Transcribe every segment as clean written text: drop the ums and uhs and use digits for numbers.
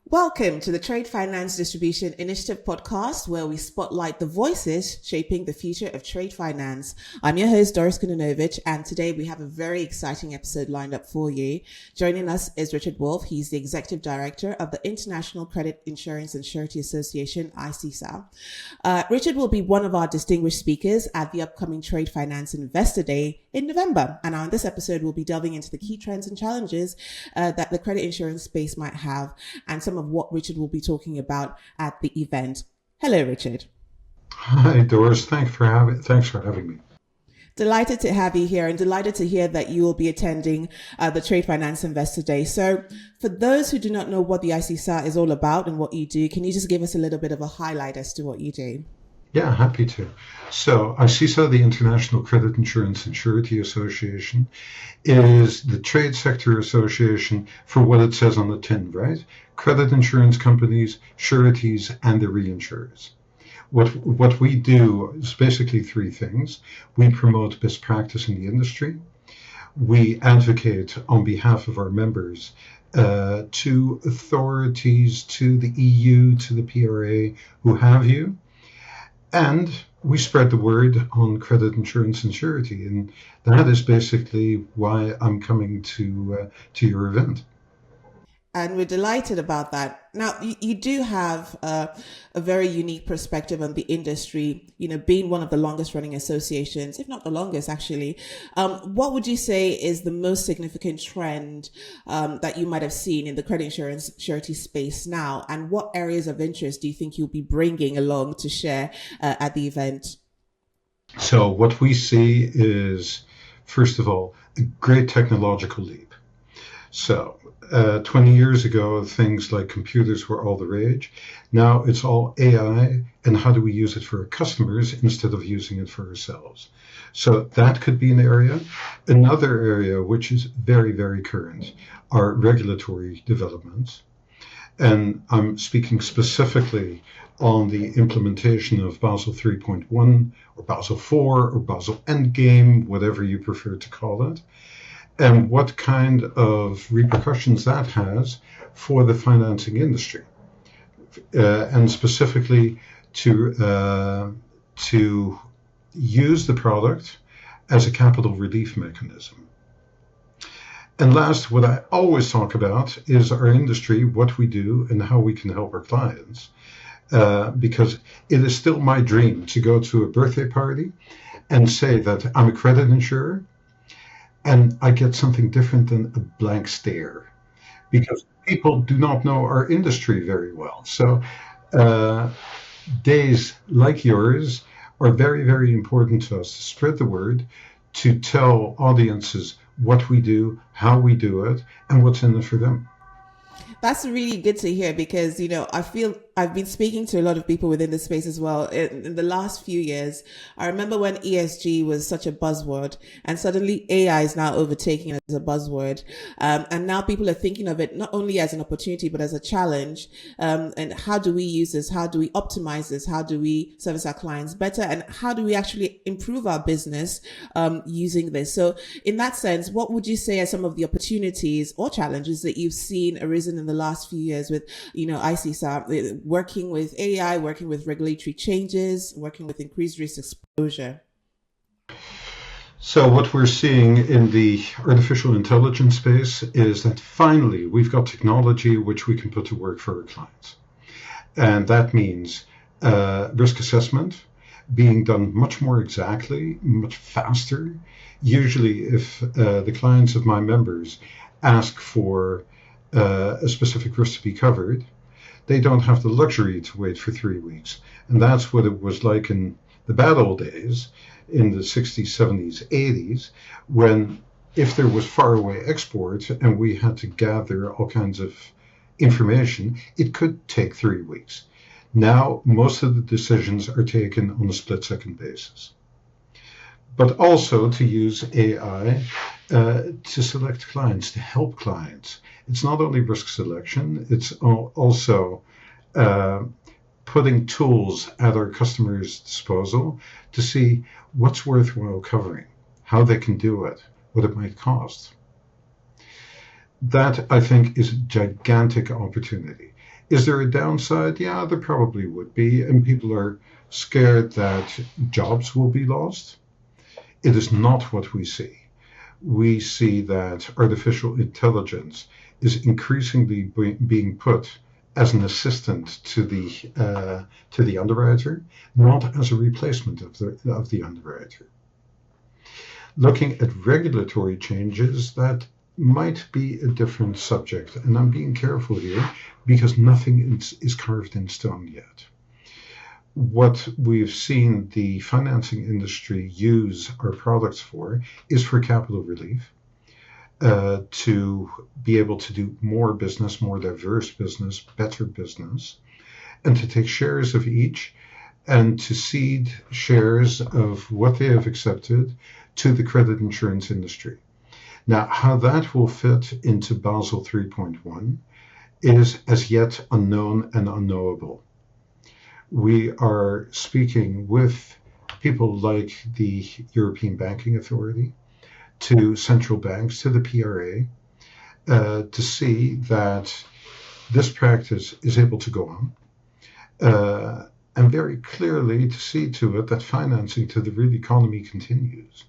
Welcome to the Trade Finance Distribution Initiative podcast, where we spotlight the voices shaping the future of trade finance. I'm your host, Doris Kunanovich, and today we have a very exciting episode lined up for you. Joining us is Richard Wulff. He's the Executive Director of the International Credit Insurance and Surety Association, ICISA. Richard will be one of our distinguished speakers at the upcoming Trade Finance Investor Day in November. And on this episode, we'll be delving into the key trends and challenges that the credit insurance space might have, and some of what Richard will be talking about at the event. Hello, Richard. Hi, Doris. Thanks for having me. Delighted to have you here, and delighted to hear that you will be attending the Trade Finance Investor Day. So for those who do not know what the ICISA is all about and what you do, can you just give us a little bit of a highlight as to what you do? Yeah, happy to. So ICISA, the International Credit Insurance and Surety Association, is the trade sector association for what it says on the tin, right? Credit insurance companies, sureties, and the reinsurers. What we do is basically three things. We promote best practice in the industry. We advocate on behalf of our members to authorities, to the EU, to the PRA, who have you. And we spread the word on credit insurance and surety, and that is basically why I'm coming to your event. And we're delighted about that. Now, you do have a very unique perspective on the industry, being one of the longest running associations, if not the longest, actually. What would you say is the most significant trend that you might have seen in the credit insurance surety space now? And what areas of interest do you think you'll be bringing along to share at the event? So what we see is, first of all, a great technological leap. So 20 years ago, things like computers were all the rage. Now it's all AI, and how do we use it for our customers instead of using it for ourselves? So that could be an area. Another area, which is very, very current, are regulatory developments. And I'm speaking specifically on the implementation of Basel 3.1 or Basel 4 or Basel Endgame, whatever you prefer to call it, and what kind of repercussions that has for the financing industry, and specifically to use the product as a capital relief mechanism. And last, what I always talk about is our industry, what we do, and how we can help our clients, because it is still my dream to go to a birthday party and say that I'm a credit insurer, and I get something different than a blank stare, because people do not know our industry very well. So days like yours are very, very important to us to spread the word, to tell audiences what we do, how we do it, and what's in it for them. That's really good to hear, because, I feel I've been speaking to a lot of people within the space as well. In the last few years, I remember when ESG was such a buzzword, and suddenly AI is now overtaking it as a buzzword. And now people are thinking of it not only as an opportunity, but as a challenge. And how do we use this? How do we optimize this? How do we service our clients better? And how do we actually improve our business using this? So in that sense, what would you say are some of the opportunities or challenges that you've seen arisen in the last few years with, ICISA, working with AI, working with regulatory changes, working with increased risk exposure? So what we're seeing in the artificial intelligence space is that finally we've got technology which we can put to work for our clients. And that means risk assessment being done much more exactly, much faster. Usually if the clients of my members ask for a specific risk to be covered, they don't have the luxury to wait for 3 weeks. And that's what it was like in the bad old days, in the 60s, 70s, 80s, when if there was faraway export and we had to gather all kinds of information, it could take 3 weeks. Now, most of the decisions are taken on a split-second basis. But also to use AI to select clients, to help clients. It's not only risk selection, it's also putting tools at our customers' disposal to see what's worthwhile covering, how they can do it, what it might cost. That, I think, is a gigantic opportunity. Is there a downside? Yeah, there probably would be, and people are scared that jobs will be lost. It is not what we see. We see that artificial intelligence is increasingly being put as an assistant to the underwriter, not as a replacement of the underwriter. Looking at regulatory changes, that might be a different subject, and I'm being careful here because nothing is carved in stone yet. What we've seen the financing industry use our products for is for capital relief, to be able to do more business, more diverse business, better business, and to take shares of each and to cede shares of what they have accepted to the credit insurance industry. Now, how that will fit into Basel 3.1 is as yet unknown and unknowable. We are speaking with people like the European Banking Authority, to central banks, to the PRA, to see that this practice is able to go on, and very clearly to see to it that financing to the real economy continues.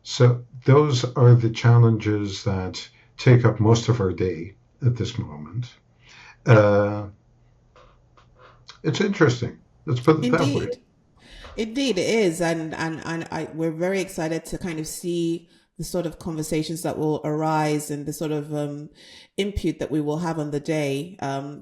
So those are the challenges that take up most of our day at this moment. It's interesting. Let's put it that way. Indeed, it is, and we're very excited to kind of see the sort of conversations that will arise and the sort of input that we will have on the day,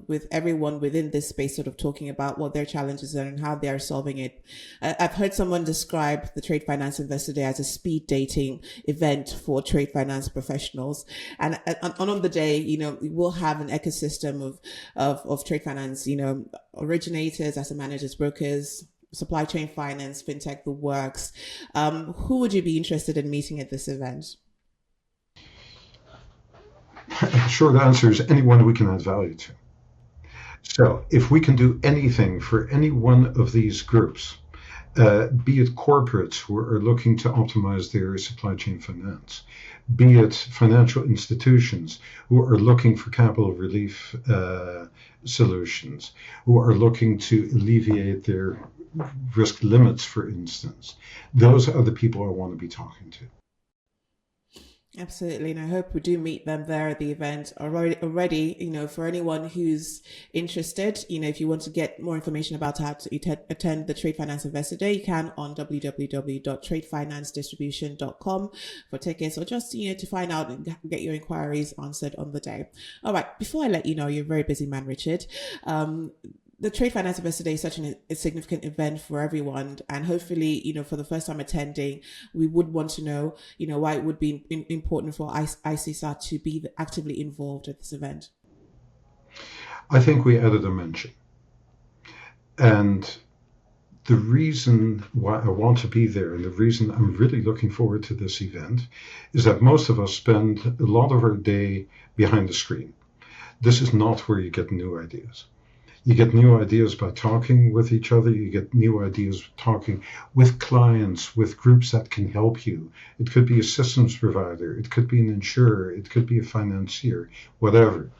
with everyone within this space sort of talking about what their challenges are and how they are solving it. I've heard someone describe the Trade Finance Investor Day as a speed dating event for trade finance professionals. And on the day, we will have an ecosystem of trade finance, originators, asset managers, brokers, supply chain finance, fintech, the works. Who would you be interested in meeting at this event? The short answer is anyone we can add value to. So if we can do anything for any one of these groups, be it corporates who are looking to optimize their supply chain finance, be it financial institutions who are looking for capital relief solutions, who are looking to alleviate their risk limits, for instance. Those are the people I want to be talking to. Absolutely, and I hope we do meet them there at the event already. For anyone who's interested, if you want to get more information about how to attend the Trade Finance Investor Day, you can on www.tradefinancedistribution.com for tickets, or just to find out and get your inquiries answered on the day. All right, before I let you know, you're a very busy man, Richard. The Trade Finance Investor Day is such a significant event for everyone, and hopefully, for the first time attending, we would want to know, why it would be important for ICISA to be actively involved at this event. I think we add a dimension, and the reason why I want to be there, and the reason I'm really looking forward to this event, is that most of us spend a lot of our day behind the screen. This is not where you get new ideas. You get new ideas by talking with each other. You get new ideas talking with clients, with groups that can help you. It could be a systems provider. It could be an insurer. It could be a financier, whatever.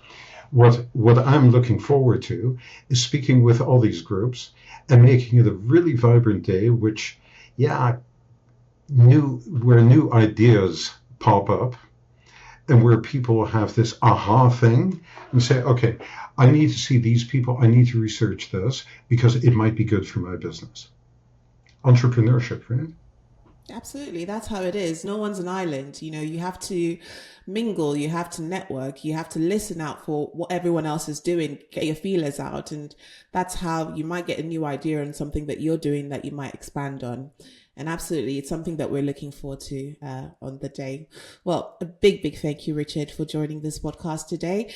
What I'm looking forward to is speaking with all these groups and making it a really vibrant day, which, where new ideas pop up, and where people have this aha thing and say, okay, I need to see these people, I need to research this because it might be good for my business. Entrepreneurship, right? Absolutely. That's how it is. No one's an island. You have to mingle, you have to network, you have to listen out for what everyone else is doing, get your feelers out. And that's how you might get a new idea on something that you're doing that you might expand on. And absolutely, it's something that we're looking forward to on the day. Well, a big thank you, Richard, for joining this podcast today.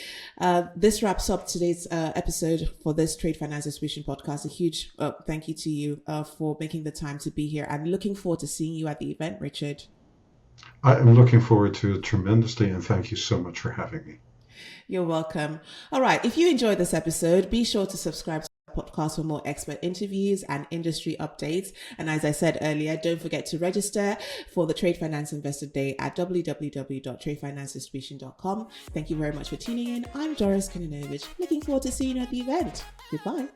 This wraps up today's episode for this Trade Finance Distribution podcast. A huge thank you to you for making the time to be here, and looking forward to seeing you at the event, Richard. I am looking forward to it tremendously, and thank you so much for having me. You're welcome. All right. If you enjoyed this episode, be sure to subscribe to podcast for more expert interviews and industry updates. And as I said earlier, don't forget to register for the Trade Finance Investor Day at www.tradefinancedistribution.com. Thank you very much for tuning in. I'm Doris Kuninovich. Looking forward to seeing you at the event. Goodbye.